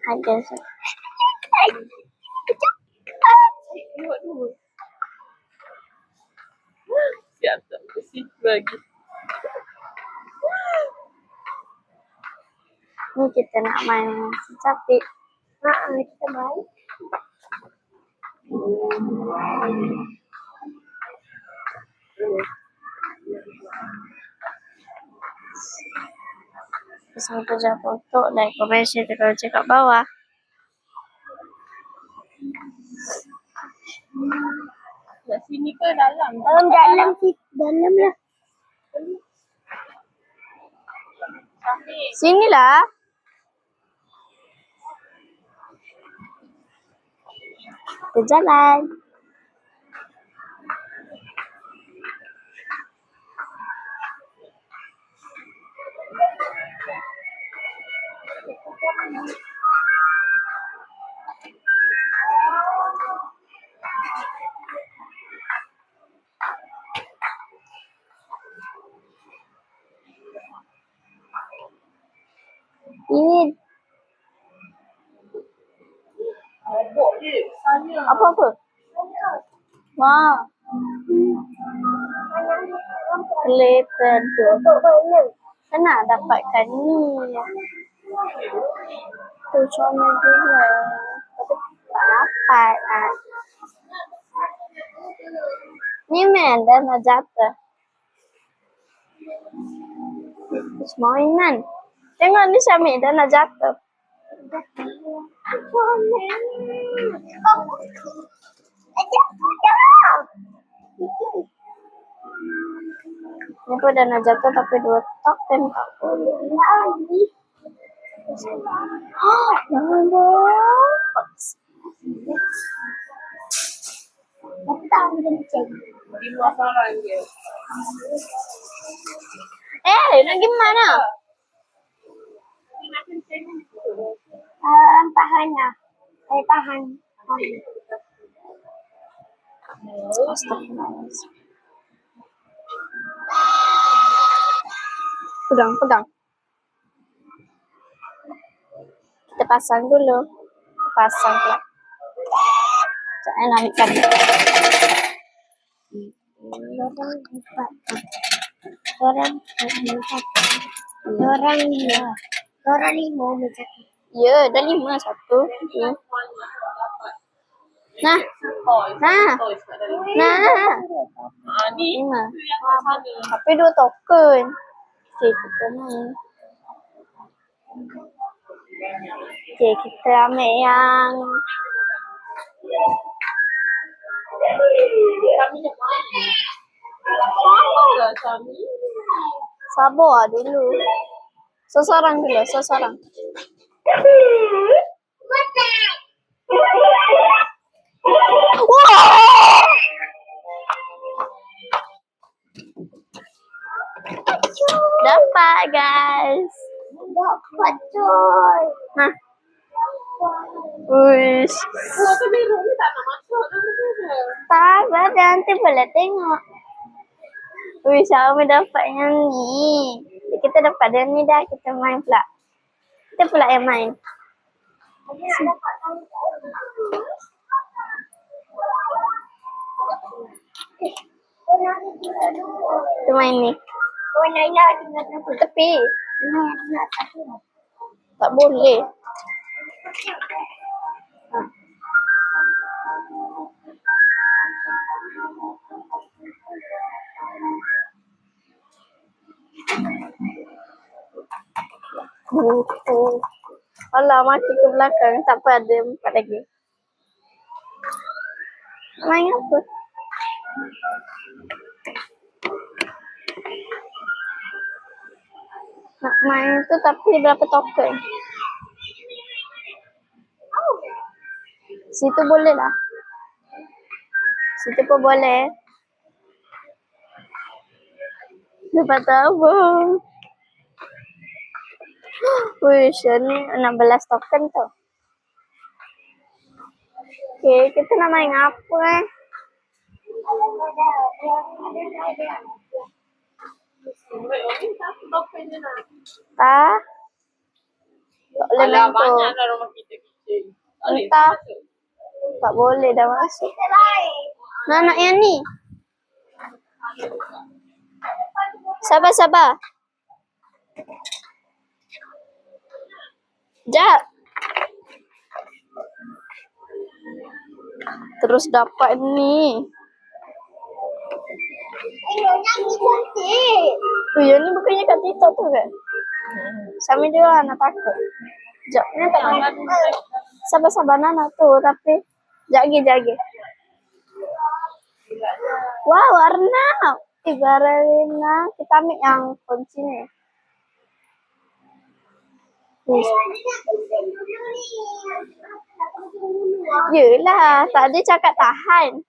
Ada. Tengok dulu. Siap tak bersih lagi. Ni kita nak main capit. Kita main. Pesan kerja foto, like, comment, share, kalau cek kat bawah. Kat sini ke dalam? Dalam lah. Sinilah. Kita jalan. Ini Robot dia, besarnya. apa? Wah. Leopard. Kena dapatkan ni. Tu comel juga. Tapi tak dapat. Ni main dah nak jatuh. Mainan. Tengok ni Syamil dah nak jatuh. Ni pun dah nak jatuh tapi 2 token tak boleh. Jangan box. Datang kencing. Di luar sarang dia. Nak gimana? Nak kencing. Tahan lah. Tahan. Astagfirullahaladzim. Pegang. Kita pasang dulu. Pasang pula. Saya nak ambilkan. Orang 5 macam. Ya, dah 5 satu. Ya. Nah. Ni 5. yang kat sana. Tapi 2 token. Okay, kita main. Okay, kita ambil yang Kami nak main. Sabarlah kami. sabar dulu. Seseorang dulu. Wah! Dapat guys. Dapat coy. Nah. Uish. Warna biru ni tak nak masuk. Sabar nanti boleh tengok. Wih, Xiaomi dapat yang ni. Kita dapat yang ni dah, kita main pula. Kita pula yang main. Kita main ni. Tepi. Tak boleh. Alah, mati ke belakang. Tak apa, ada 4 lagi. Main apa? Nak main tu tapi berapa token? Situ boleh lah. Situ pun boleh. Dapat apa? Wih, ni 16 token tu. Okay, kita nak main apa Tak. boleh Alah, main tu. banyak lah rumah kita kitchen. Tak boleh Entah. masuk. Tak boleh dah masuk. Nak yang ni. Sabar, sabar. Jap. Terus dapat ni. Oh, yang ni bukannya kat TikTok tu kan? Sama dia anak takut. Jap, ni tak nak. Sabar-sabar Nana tu tapi jagi. Wah, warna. Ibaratnya kita ambil yang kunci ni. Yelah, tadi cakap tahan.